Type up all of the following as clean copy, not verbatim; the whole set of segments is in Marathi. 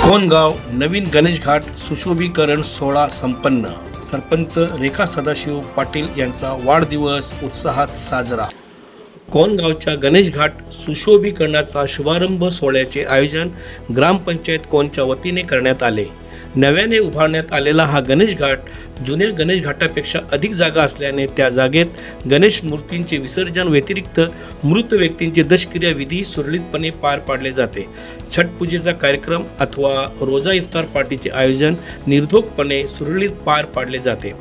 कोणगाव नवीन गणेश घाट सुशोभीकरण सोहळा संपन्न। सरपंच रेखा सदाशिव पाटील यांचा वाढदिवस उत्साहात साजरा। कोणगावच्या गणेश घाट सुशोभीकरणाचा शुभारंभ सोहळ्याचे आयोजन ग्रामपंचायत कोणच्या वतीने करण्यात आले। नव्याने उभारण्यात आलेला हा गणेश घाट जुन्या गणेश घाटापेक्षा अधिक जागा असल्याने त्या जागेत गणेश मूर्तींचे विसर्जन व्यतिरिक्त मृत व्यक्तींचे दशक्रिया विधी सुरळीतपणे पार पाडले जाते। छठ पूजेचा कार्यक्रम अथवा रोजा इफ्तार पार्टीचे आयोजन निर्धोकपणे सुरळीत पार पाडले जाते।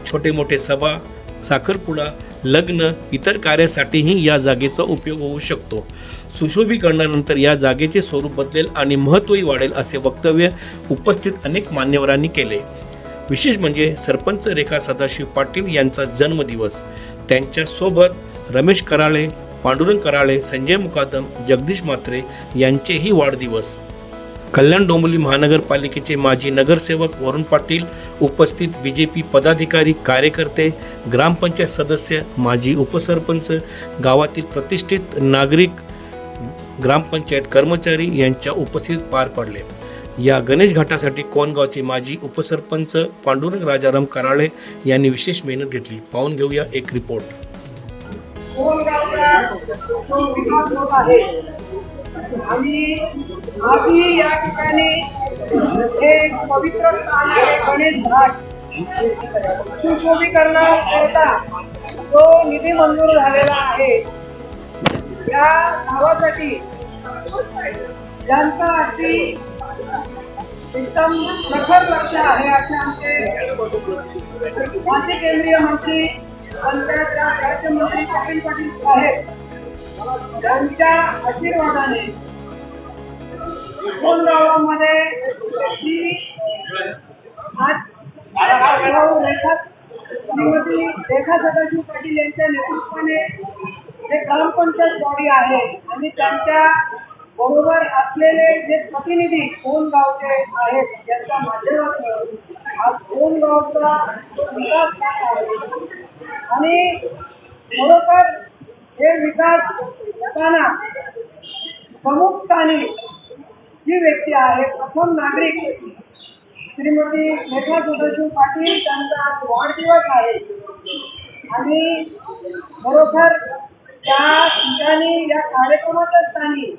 छोटे मोठे सभा, साखरपुडा, लग्न इतर कार्यासाठीही या जागेचा उपयोग होऊ शकतो। सुशोभीकरणानंतर या जागेचे स्वरूप बदलेल आणि महत्त्वही वाढेल असे वक्तव्य उपस्थित अनेक मान्यवरांनी केले। विशेष म्हणजे सरपंच रेखा सदाशिव पाटील यांचा जन्मदिवस, त्यांच्यासोबत रमेश कराळे, पांडुरंग कराळे, संजय मुकादम, जगदीश म्हात्रे यांचेही वाढदिवस। कल्याण डोंबिवली महानगरपालिकेचे माजी नगरसेवक वरुण पाटील उपस्थित, बीजेपी पदाधिकारी, कार्यकर्ते, ग्रामपंचायत सदस्य, माजी उपसरपंच, गावातील प्रतिष्ठित नागरिक, ग्रामपंचायत कर्मचारी यांच्या उपस्थितीत पार पडले। या गणेश घाटासाठी कोणगावचे माजी उपसरपंच पांडुरंग राजाराम कराळे यांनी विशेष मेहनत घेतली। पाहून घेऊया एक रिपोर्ट। आणि आजही या ठिकाणी एक पवित्र स्थान आहे गणेश घाट। सुशोभीकरणाकरता जो निधी मंजूर झालेला आहे या गावासाठी, ज्यांचा अगदी एकदम प्रखर लक्ष आहे असे आमचे माजी केंद्रीय मंत्री, पंचायत राज राज्यमंत्री पाटील साहेब यांच्या आशीर्वादाने कोणगावामध्ये ही आज श्रीमती रेखा सदाशिव पाटील यांच्या नेतृत्वाने जे ग्रामपंचायत बॉडी आहे आणि त्यांच्या बरोबर असलेले जे प्रतिनिधी कोणगावचे आहेत, त्यांच्या माध्यमातून आज कोणगावचा विकास आहे आणि खरोखर हे विकास होताना प्रमुख स्थानी जी व्यक्ती आहे, प्रथम नागरिक श्रीमती रेखा सदाशिव पाटील, त्यांचा आज वाढदिवस आहे आणि खरोखर त्या ठिकाणी या कार्यक्रमाच्या स्थानी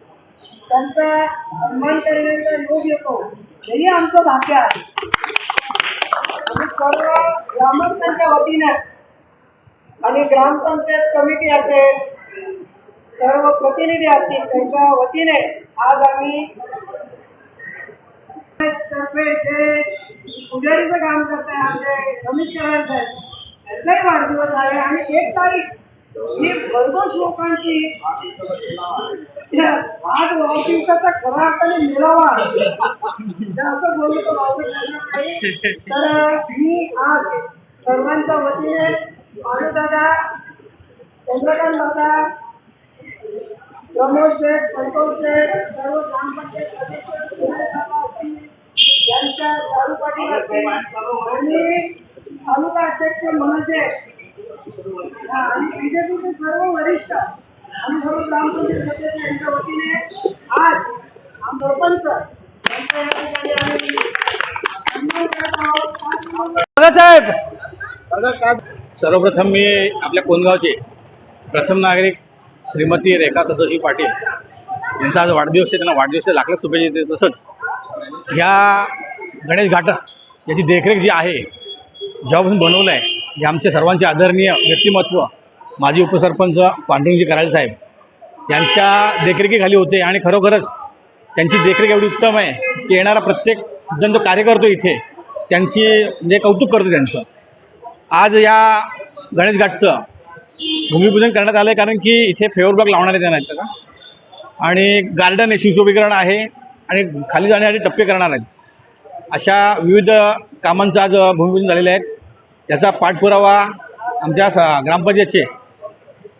त्यांचा सन्मान करण्याचा योग येतो, हेही आमचं भाग्य आहे। आणि सर्व ग्रामस्थांच्या वतीने आणि ग्रामपंचायत कमिटी असेल, सर्व प्रतिनिधी असतील, त्यांच्या वतीने आज आम्ही तर्फे जे पुजारीचं काम करताय आमचे रमेश कराळे साहेब, त्यांचाही वाढदिवस आहे आणि 1 तारीख ही भरघोस लोकांची आज वाढदिवसाचा खऱ्या अर्थाने मिळावा असं बोलतो। तर मी आज सर्वांच्या वतीने अनुदादा, चंद्रकांत दादा, प्रमोद शेठ, संतोष शेठ, सर्व ग्रामपंचायत सदस्य यांच्या चालू पाटील असतील आणि तालुका अध्यक्ष मनसे आणि बीजेपीचे सर्व वरिष्ठ आणि सर्व ग्रामपंचायत सदस्य यांच्या वतीने आज सरपंच यांच्या या ठिकाणी आम्ही सन्मान करत आहोत। सर्वप्रथम मी आपल्या कोणगावचे प्रथम नागरिक श्रीमती रेखा सदाशिव पाटील यांचा आज वाढदिवस आहे, त्यांना वाढदिवसाच्या लाख लाख शुभेच्छा देतो। तसंच ह्या गणेश घाट याची देखरेख जी आहे, जेव्हापासून बनवलं आहे, हे आमचे सर्वांचे आदरणीय व्यक्तिमत्व माजी उपसरपंच पांडुरंगजी कराळे साहेब यांच्या देखरेखीखाली होते आणि खरोखरच त्यांची देखरेख एवढी उत्तम आहे की येणारा प्रत्येक जण जो कार्य करतो इथे त्यांची म्हणजे कौतुक करतो त्यांचं। आज या गणेश घाटचं भूमिपूजन करण्यात आलं आहे कारण की इथे फेवर ब्लॉक लावणार आहे त्यांना आणि गार्डन आहे, सुशोभीकरण आहे आणि खाली जाण्यासाठी टप्पे करणार आहेत। अशा विविध कामांचं आज भूमिपूजन झालेलं आहे। याचा पाठपुरावा आमच्या ग्रामपंचायतचे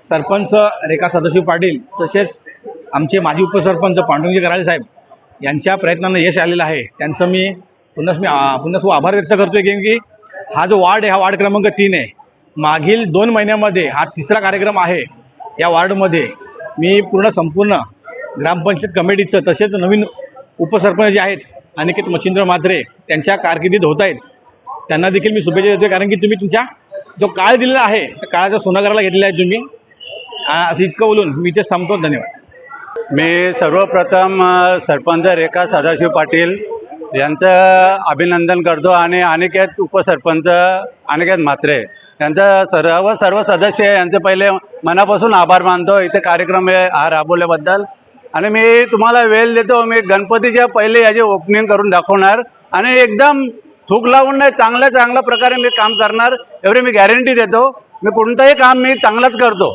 सरपंच रेखा सदाशिव पाटील तसेच आमचे माजी उपसरपंच पांडुरंगजी कराळे साहेब यांच्या प्रयत्नांना यश आलेलं आहे। त्यांचं मी पुन्हा आभार व्यक्त करतो आहे की हा जो वार्ड आहे, हा वार्ड क्रमांक 3 आहे। मागील 2 महिन्यामध्ये हा 3रा कार्यक्रम आहे या वार्डमध्ये। मी संपूर्ण ग्रामपंचायत कमिटीचं तसेच नवीन उपसरपंच जे आहेत अनिकेत मच्छिंद्र म्हात्रे त्यांच्या कारकिर्दीत होत आहेत त्यांना देखील मी शुभेच्छा देतो, कारण की तुम्ही तुमच्या जो काळ दिलेला आहे त्या काळाचा सोनं करायला घेतलेला आहे तुम्ही. असं इतकं बोलून मी इथेच थांबतो. धन्यवाद. मी सर्वप्रथम सरपंच रेखा सदाशिव पाटील यांचं अभिनंदन करतो आणि अनिकेत उपसरपंच अनिकेत म्हात्रे यांचं सर्व सदस्य यांचे पहिले मनापासून आभार मानतो इथे कार्यक्रम हा राबवल्याबद्दल. आणि मी तुम्हाला वेळ देतो, मी गणपतीच्या पहिले याची ओपनिंग करून दाखवणार आणि एकदम थूक लावून नाही, चांगल्या प्रकारे मी काम करणार एवढी मी गॅरंटी देतो. मी कोणतंही काम मी चांगलंच करतो.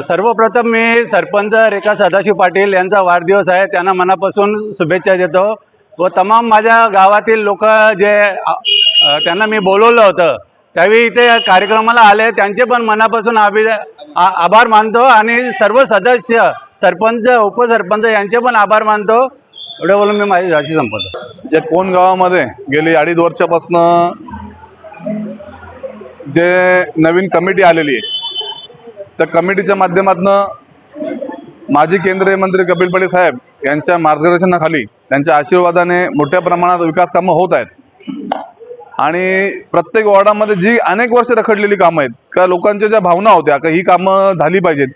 सर्वप्रथम मी सरपंच रेखा सदाशिव पाटील यांचा वाढदिवस आहे, त्यांना मनापासून शुभेच्छा देतो. व तमाम माझ्या गावातील लोक जे त्यांना मी बोलवलं होतं त्यावेळी इथे कार्यक्रमाला आले, त्यांचे पण मनापासून आभार मानतो आणि सर्व सदस्य सरपंच उपसरपंच यांचे पण आभार मानतो. एवढं बोलून मी माझी झाशी संपवतो. या कोण गावामध्ये गेली 2.5 वर्षापासून जे नवीन कमिटी आलेली आहे त्या कमिटीच्या माध्यमातून माजी केंद्रीय मंत्री कपिल पाटील साहेब यांच्या मार्गदर्शनाखाली त्यांच्या आशीर्वादाने मोठ्या प्रमाणात विकास कामं होत आहेत. आणि प्रत्येक वॉर्डामध्ये जी अनेक वर्ष रखडलेली कामं आहेत का लोकांच्या ज्या भावना होत्या का ही कामं झाली पाहिजेत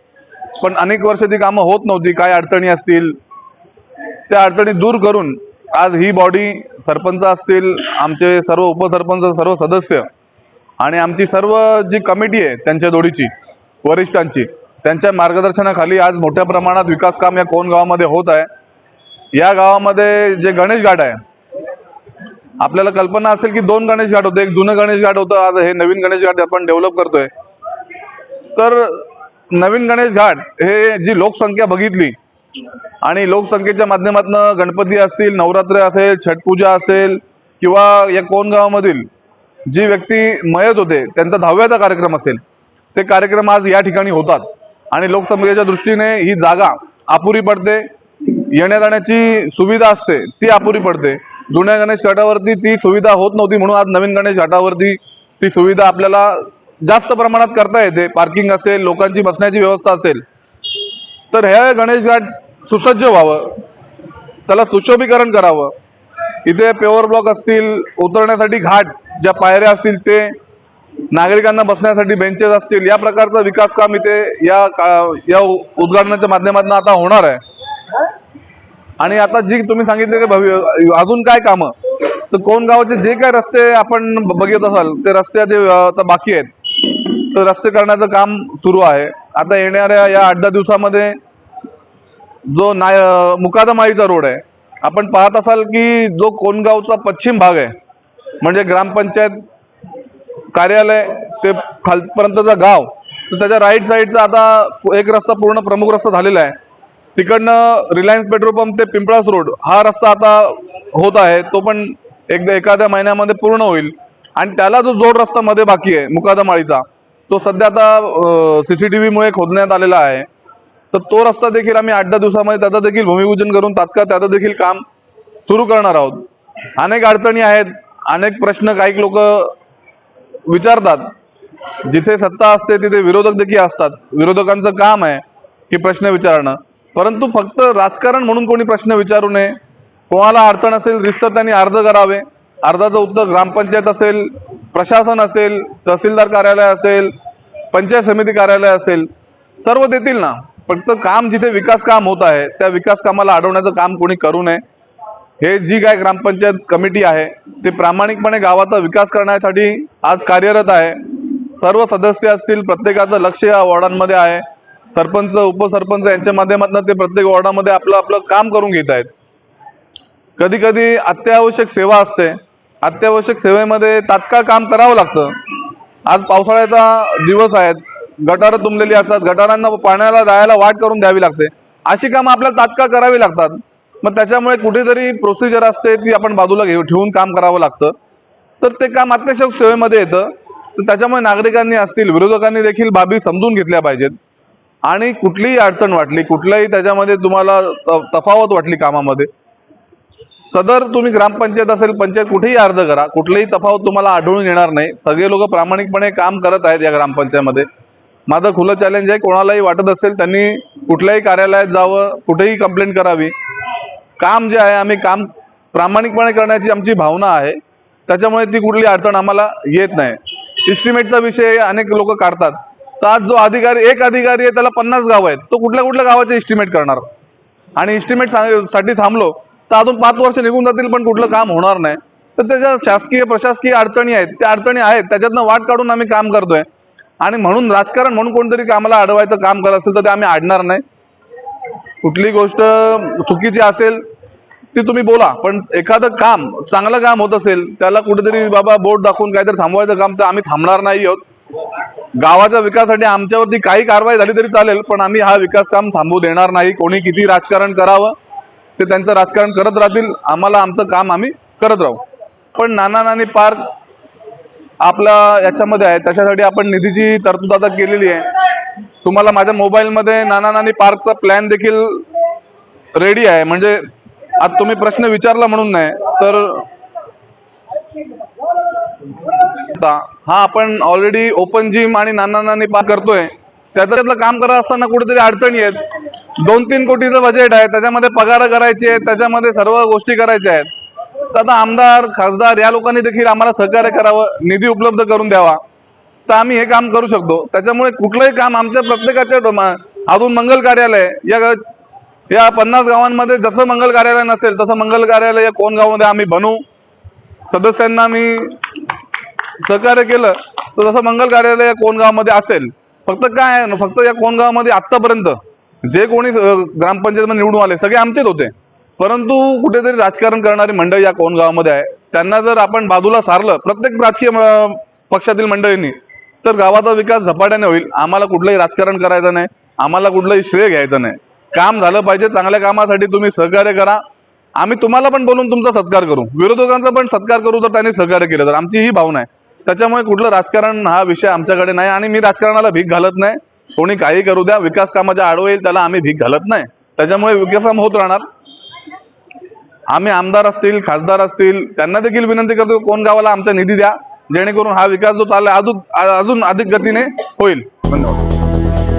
पण अनेक वर्ष ती कामं होत नव्हती, काय अडचणी असतील त्या अडचणी दूर करून आज ही बॉडी सरपंच असतील, आमचे सर्व उपसरपंच, सर्व सदस्य आणि आमची सर्व जी कमिटी आहे त्यांच्या जोडीची वरिष्ठांची त्यांच्या मार्गदर्शनाखाली आज मोठ्या प्रमाणात विकास काम या कोण गावामध्ये होत आहे. या गावामध्ये जे गणेश घाट आहे, आपल्याला कल्पना असेल की 2 गणेश घाट होते, एक जुनं गणेश घाट होतं, आज हे नवीन गणेश घाट आपण डेव्हलप करतोय. तर नवीन गणेश घाट हे जी लोकसंख्या बघितली आणि लोकसंख्येच्या माध्यमातून गणपती असतील, नवरात्र असेल, छटपूजा असेल किंवा या कोण गावामधील जी व्यक्ती मयत होते त्यांचा 10व्याचा कार्यक्रम असेल, ते कार्यक्रम आज या ठिकाणी होतात. आणि लोकसंख्येच्या दृष्टीने ही जागा अपुरी पडते, येण्या जाण्याची सुविधा असते ती अपुरी पडते. जुन्या गणेश घाटावरती ती सुविधा होत नव्हती, म्हणून आज नवीन गणेश घाटावरती ती सुविधा आपल्याला जास्त प्रमाणात करता येते. पार्किंग असेल, लोकांची बसण्याची व्यवस्था असेल. तर हे गणेश घाट सुसज्ज व्हावं, त्याला सुशोभीकरण करावं. इथे पेवर ब्लॉक असतील, उतरण्यासाठी घाट ज्या पायऱ्या असतील ते, नागरिकांना बसण्यासाठी बेंचेस असतील, या प्रकारचं विकास काम इथे या उद्घाटनाच्या माध्यमातून आता होणार आहे. आणि आता जी तुम्ही सांगितले की अजून काय कामं, तर कोण गावाचे जे काय रस्ते आपण बघत असाल ते रस्ते आता बाकी आहेत, तर रस्ते करण्याचं काम सुरू आहे. आता येणाऱ्या या 8-10 दिवसामध्ये जो मुकादमाळीचा रोड आहे, आपण पाहत असाल की जो कोणगावचा पश्चिम भाग आहे म्हणजे ग्रामपंचायत कार्यालय ते खालपर्यंतचं गाव, तर त्याच्या राईट साईडचा आता एक रस्ता पूर्ण प्रमुख रस्ता झालेला आहे. तिकडनं रिलायन्स पेट्रोल पंप ते पिंपळास रोड हा रस्ता आता होत आहे, तो पण एखाद्या महिन्यामध्ये पूर्ण होईल. आणि त्याला जो जोड रस्ता मध्ये बाकी आहे मुकादमाळीचा, तो सध्या आता CCTV खोदण्यात आलेला आहे. तर तो रस्ता देखील आम्ही 8-10 दिवसामध्ये त्याचं देखील भूमिपूजन करून तात्काळ त्याचं देखील काम सुरू करणार आहोत. अनेक अडचणी आहेत, अनेक प्रश्न काही लोक विचारतात. जिथे सत्ता असते तिथे विरोधक देखील असतात. विरोधकांचं काम आहे की प्रश्न विचारणं, परंतु फक्त राजकारण म्हणून कोणी प्रश्न विचारू नये. कोणाला अडचण असेल रिस्तर त्यांनी अर्ज करावे. अर्जाचं उत्तर ग्रामपंचायत असेल, प्रशासन असेल, तहसीलदार कार्यालय असेल, पंचायत समिती कार्यालय असेल, सर्व देतील ना. फक्त काम जिथे विकास काम होत आहे त्या विकास कामाला अडवण्याचं काम कोणी करू नये. हे जी काय ग्रामपंचायत कमिटी आहे ते प्रामाणिकपणे गावाचा विकास करण्यासाठी आज कार्यरत आहे. सर्व सदस्य असतील, प्रत्येकाचं लक्ष या वॉर्डांमध्ये आहे. सरपंच उपसरपंच यांच्या माध्यमातून ते प्रत्येक वॉर्डामध्ये आपलं काम करून घेत आहेत. कधी कधी अत्यावश्यक सेवा असते, अत्यावश्यक सेवेमध्ये तात्काळ काम करावं लागतं. आज पावसाळ्याचा दिवस आहेत, गटारं तुंबलेली असतात, गटारांना पाण्याला जायला वाट करून द्यावी लागते. अशी कामं आपल्याला तात्काळ करावी लागतात. मग त्याच्यामुळे कुठेतरी प्रोसिजर असते ती आपण बाजूला ठेवून काम करावं लागतं. तर ते काम अत्यावश्यक सेवेमध्ये येतं. तर त्याच्यामुळे नागरिकांनी असतील, विरोधकांनी देखील बाबी समजून घेतल्या पाहिजेत. आणि कुठलीही अडचण वाटली, कुठल्याही त्याच्यामध्ये तुम्हाला तफावत वाटली कामामध्ये, सदर तुम्ही ग्रामपंचायत असेल, पंचायत कुठेही अर्ज करा, कुठलीही तफावत तुम्हाला आढळून येणार नाही. सगळे लोक प्रामाणिकपणे काम करत आहेत या ग्रामपंचायतमध्ये. माझं खुलं चॅलेंज आहे, कोणालाही वाटत असेल त्यांनी कुठल्याही कार्यालयात जावं, कुठेही कंप्लेंट करावी. काम जे आहे आम्ही काम प्रामाणिकपणे करण्याची आमची भावना आहे, त्याच्यामुळे ती कुठली अडचण आम्हाला येत नाही. इस्टिमेटचा विषय अनेक लोक काढतात, तर आज जो अधिकारी एक अधिकारी आहे त्याला 50 गाव आहेत, तो कुठल्या कुठल्या गावाचे इस्टिमेट करणार? आणि इस्टिमेट साठी थांबलो तर अजून 5 वर्ष निघून जातील पण कुठलं काम होणार नाही. तर त्याच्या शासकीय प्रशासकीय अडचणी आहेत, त्या अडचणी आहेत, त्याच्यातनं वाट काढून आम्ही काम करतोय. आणि म्हणून राजकारण म्हणून कोणतरी आम्हाला अडवायचं काम करत असेल तर ते आम्ही अडणार नाही. कुठली गोष्ट चुकीची असेल ती तुम्ही बोला, पण एखादं काम चांगलं काम होत असेल त्याला कुठेतरी बाबा बोट दाखवून काहीतरी थांबवायचं काम तर आम्ही थांबणार नाही आहोत. गावाच्या विकासासाठी आमच्यावरती काही कारवाई झाली तरी चालेल, पण आम्ही हा विकास काम थांबू देणार नाही. कोणी किती राजकारण करावं ते त्यांचं राजकारण करत राहतील, आम्हाला आमचं काम आम्ही करत राहू. पण नाना नानी पार्क आपला याच्यामध्ये आहे, त्याच्यासाठी आपण निधीची तरतूद आता केलेली आहे. तुम्हाला माझ्या मोबाईलमध्ये नाना नानी पार्कचा प्लॅन देखील रेडी आहे. म्हणजे आज तुम्ही प्रश्न विचारला म्हणून नाही तर हा आपण ऑलरेडी ओपन जिम आणि नाना नानी पार्क करतोय. त्याच्यातलं काम करत असताना कुठेतरी अडचणी आहेत. 2-3 कोटीचं बजेट आहे, त्याच्यामध्ये पगार करायचे आहेत, त्याच्यामध्ये सर्व गोष्टी करायच्या आहेत. तर आता आमदार खासदार या लोकांनी देखील आम्हाला सहकार्य करावं, निधी उपलब्ध करून द्यावा, तर आम्ही हे काम करू शकतो. त्याच्यामुळे कुठलंही काम आमच्या प्रत्येकाच्या अजून मंगल कार्यालय या 50 गावांमध्ये जसं मंगल कार्यालय नसेल तसं मंगल कार्यालय या कोण गावामध्ये आम्ही बनवू. सदस्यांना मी सहकार्य केलं तर तसं मंगल कार्यालय कोण गावामध्ये असेल. फक्त काय आहे, फक्त या कोण गावामध्ये आतापर्यंत जे कोणी ग्रामपंचायतमध्ये निवडून आले सगळे आमचेच होते, परंतु कुठेतरी राजकारण करणारी मंडळी या कोण गावामध्ये आहे. त्यांना जर आपण बाजूला सारलं प्रत्येक राजकीय पक्षातील मंडळींनी, तर गावाचा विकास झपाट्याने होईल. आम्हाला कुठलंही राजकारण करायचं नाही, आम्हाला कुठलंही श्रेय घ्यायचं नाही. काम झालं पाहिजे, चांगल्या कामासाठी तुम्ही सहकार्य करा. आम्ही तुम्हाला पण बोलून तुमचा सत्कार करू, विरोधकांचा पण सत्कार करू जर त्यांनी सहकार्य केलं तर. आमची ही भावना आहे. त्याच्यामुळे कुठलं राजकारण हा विषय आमच्याकडे नाही आणि मी राजकारणाला भीक घालत नाही. कोणी काही करू द्या, विकास कामाच्या आडवं येईल त्याला आम्ही भीक घालत नाही. त्याच्यामुळे विकास काम होत राहणार. आम्ही आमदार असतील खासदार असतील त्यांना देखील विनंती करतो कोण गावाला आमचा निधी द्या, जेणेकरून हा विकास जो चाललाय अजून अधिक गतीने होईल. धन्यवाद.